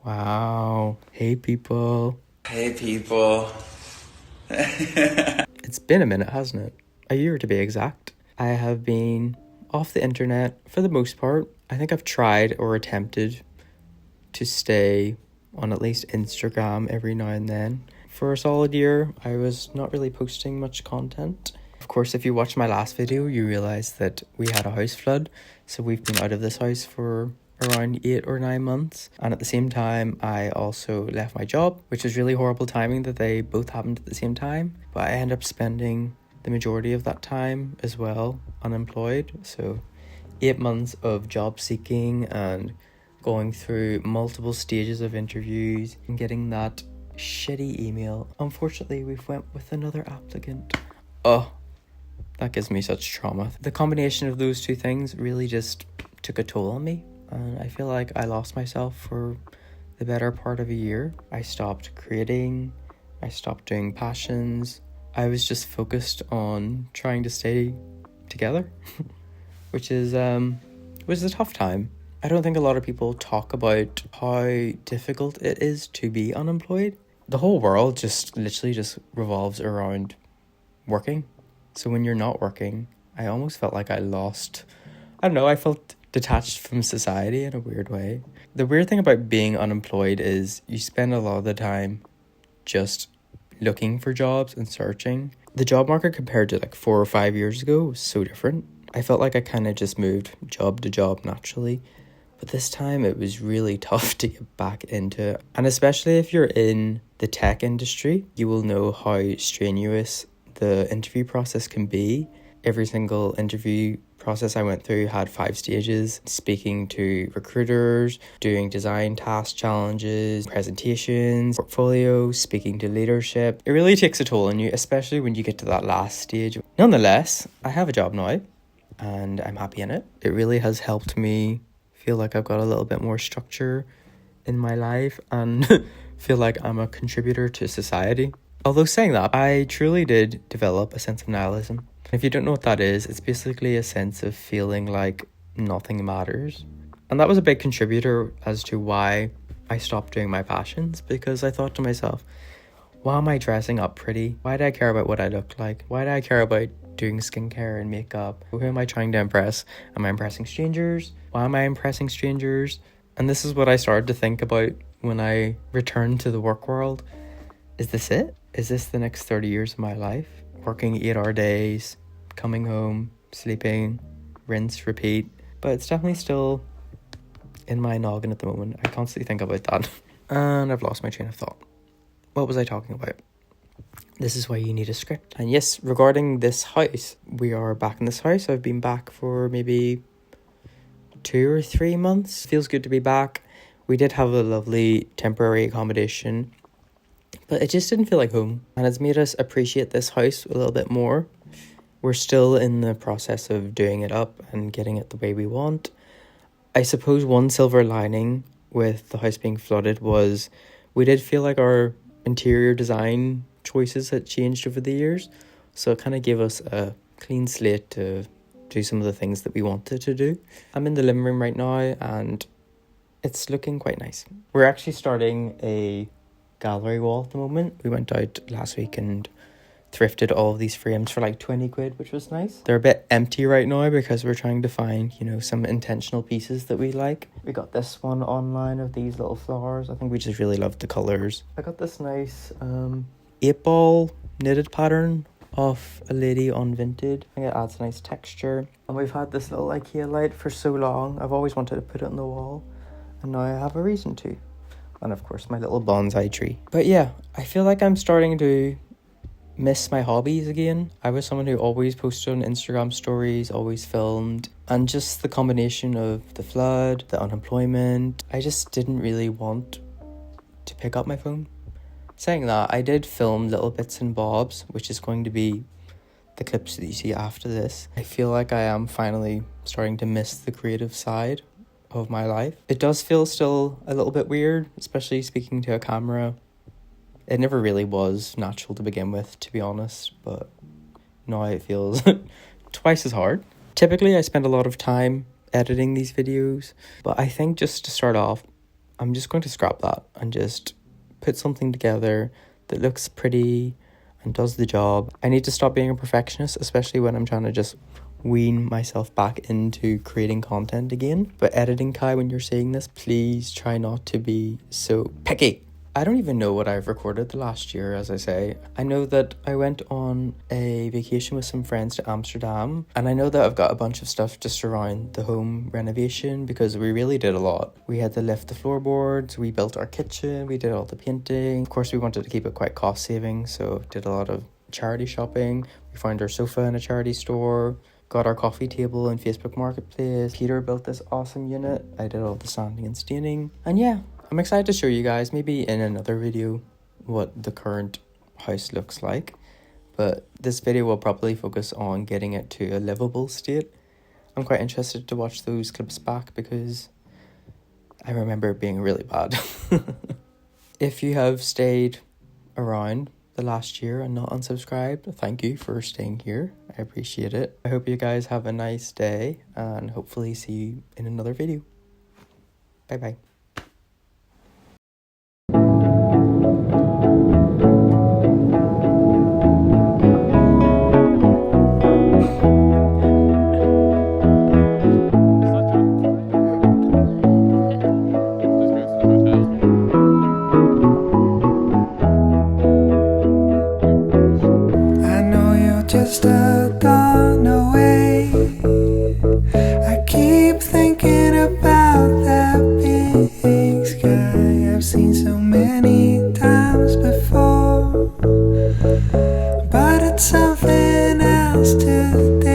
Wow. Hey, people. Hey people. It's been a minute, hasn't it? A year to be exact. I have been off the internet for the most part. I think I've tried or attempted to stay on at least Instagram every now and then. For a solid year, I was not really posting much content. Of course, if you watched my last video, you realize that we had a house flood. So we've been out of this house for around 8 or 9 months. And at the same time, I also left my job, which was really horrible timing that they both happened at the same time. But I ended up spending the majority of that time as well unemployed. So 8 months of job seeking and going through multiple stages of interviews and getting that shitty email. Unfortunately, we've went with another applicant. Oh, that gives me such trauma. The combination of those two things really just took a toll on me. And I feel like I lost myself for the better part of a year. I stopped creating. I stopped doing passions. I was just focused on trying to stay together, which was a tough time. I don't think a lot of people talk about how difficult it is to be unemployed. The whole world just literally revolves around working. So when you're not working, I almost felt like I felt detached from society in a weird way. The weird thing about being unemployed is you spend a lot of the time just looking for jobs and searching. The job market compared to like 4 or 5 years ago was so different. I felt like I kind of just moved job to job naturally. But this time it was really tough to get back into it. And especially if you're in the tech industry, you will know how strenuous the interview process can be. Every single interview process I went through had 5 stages: speaking to recruiters, doing design task challenges, presentations, portfolios, speaking to leadership. It really takes a toll on you, especially when you get to that last stage. Nonetheless, I have a job now and I'm happy in it. It really has helped me feel like I've got a little bit more structure in my life and feel like I'm a contributor to society. Although saying that, I truly did develop a sense of nihilism. If you don't know what that is, it's basically a sense of feeling like nothing matters. And that was a big contributor as to why I stopped doing my passions, because I thought to myself, why am I dressing up pretty? Why do I care about what I look like? Why do I care about doing skincare and makeup? Who am I trying to impress? Am I impressing strangers? Why am I impressing strangers? And this is what I started to think about when I returned to the work world. Is this it? Is this the next 30 years of my life? Working 8-hour days, coming home, sleeping, rinse, repeat. But it's definitely still in my noggin at the moment. I constantly think about that. And I've lost my train of thought. What was I talking about? This is why you need a script. And yes, regarding this house, we are back in this house. I've been back for maybe 2 or 3 months. Feels good to be back. We did have a lovely temporary accommodation, but it just didn't feel like home. And it's made us appreciate this house a little bit more. We're still in the process of doing it up and getting it the way we want. I suppose one silver lining with the house being flooded was we did feel like our interior design choices had changed over the years. So it kind of gave us a clean slate to do some of the things that we wanted to do. I'm in the living room right now and it's looking quite nice. We're actually starting a gallery wall at the moment. We went out last week and thrifted all of these frames for like 20 quid, which was nice. They're a bit empty right now because we're trying to find, some intentional pieces that we like. We got this one online of these little flowers. I think we just really loved the colours. I got this nice 8-ball knitted pattern off a lady on Vinted. I think it adds a nice texture. And we've had this little IKEA light for so long. I've always wanted to put it on the wall, and now I have a reason to. And of course my little bonsai tree. But yeah, I feel like I'm starting to miss my hobbies again. I was someone who always posted on Instagram stories, always filmed, and just the combination of the flood, the unemployment, I just didn't really want to pick up my phone. Saying that, I did film little bits and bobs, which is going to be the clips that you see after this. I feel like I am finally starting to miss the creative side of my life. It does feel still a little bit weird, especially speaking to a camera. It never really was natural to begin with, to be honest, but now it feels twice as hard. Typically, I spend a lot of time editing these videos, but I think just to start off, I'm just going to scrap that and just put something together that looks pretty and does the job. I need to stop being a perfectionist, especially when I'm trying to just wean myself back into creating content again. But editing, Kai, when you're saying this, please try not to be so picky. I don't even know what I've recorded the last year, as I say. I know that I went on a vacation with some friends to Amsterdam, and I know that I've got a bunch of stuff just around the home renovation because we really did a lot. We had to lift the floorboards, we built our kitchen, we did all the painting. Of course, we wanted to keep it quite cost saving, so did a lot of charity shopping. We found our sofa in a charity store, got our coffee table in Facebook Marketplace. Peter built this awesome unit. I did all the sanding and staining. And yeah, I'm excited to show you guys, maybe in another video, what the current house looks like. But this video will probably focus on getting it to a livable state. I'm quite interested to watch those clips back because I remember it being really bad. If you have stayed around the last year and not unsubscribed, thank you for staying here. I appreciate it. I hope you guys have a nice day and hopefully see you in another video. Bye bye. Just a dawn away. I keep thinking about that big sky I've seen so many times before, but it's something else today.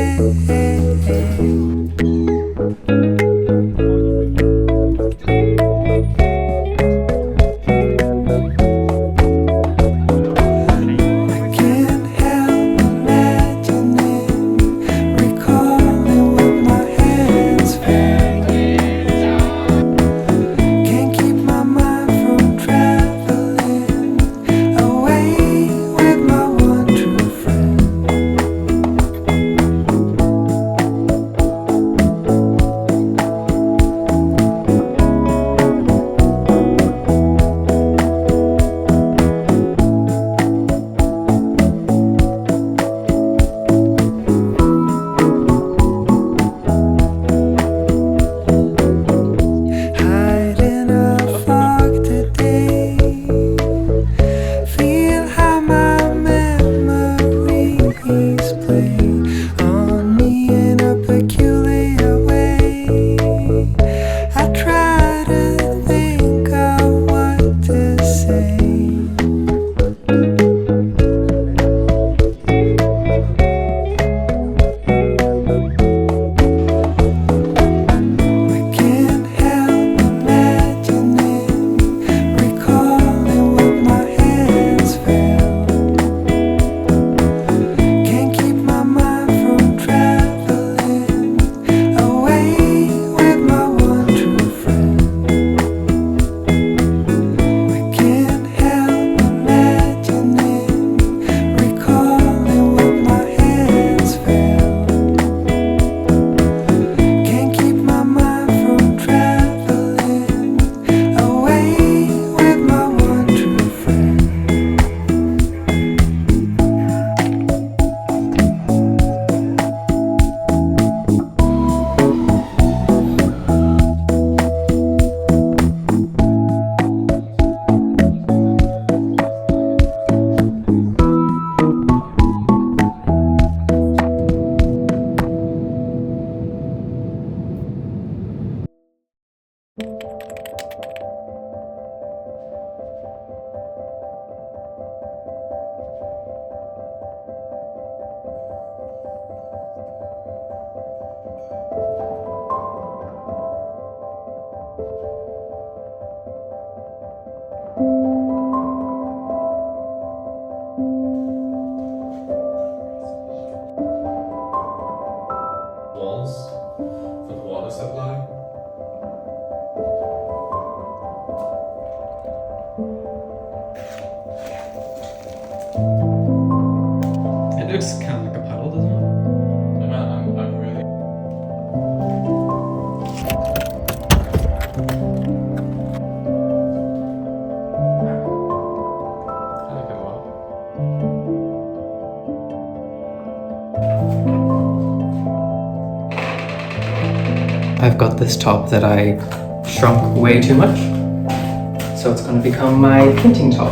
Walls for the water supply. It looks kind of like a puddle, doesn't it? I'm really. got this top that I shrunk way too much. So it's going to become my painting top.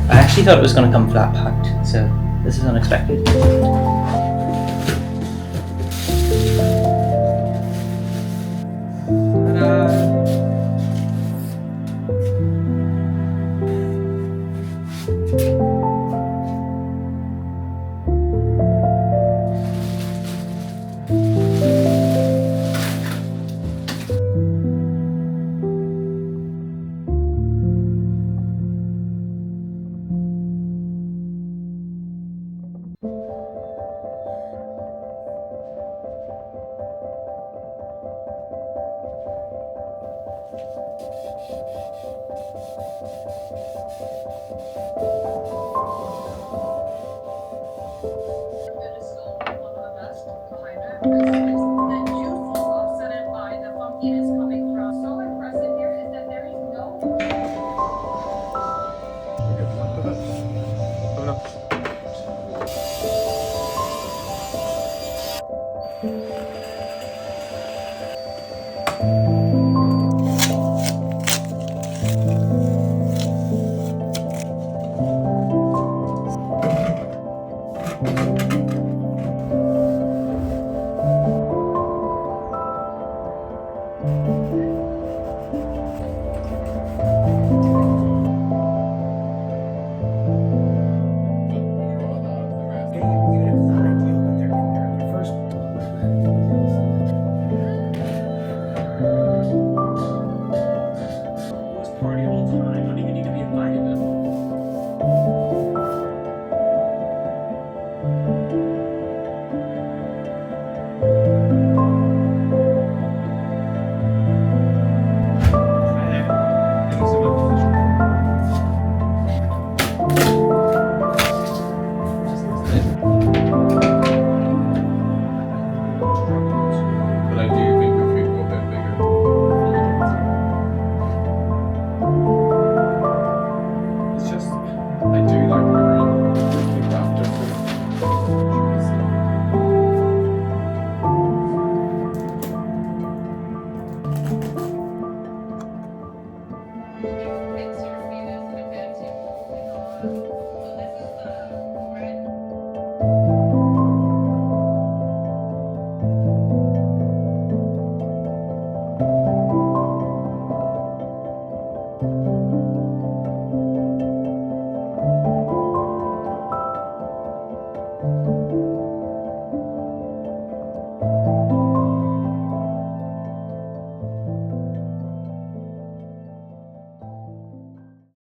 I actually thought it was going to come flat packed, so this is unexpected.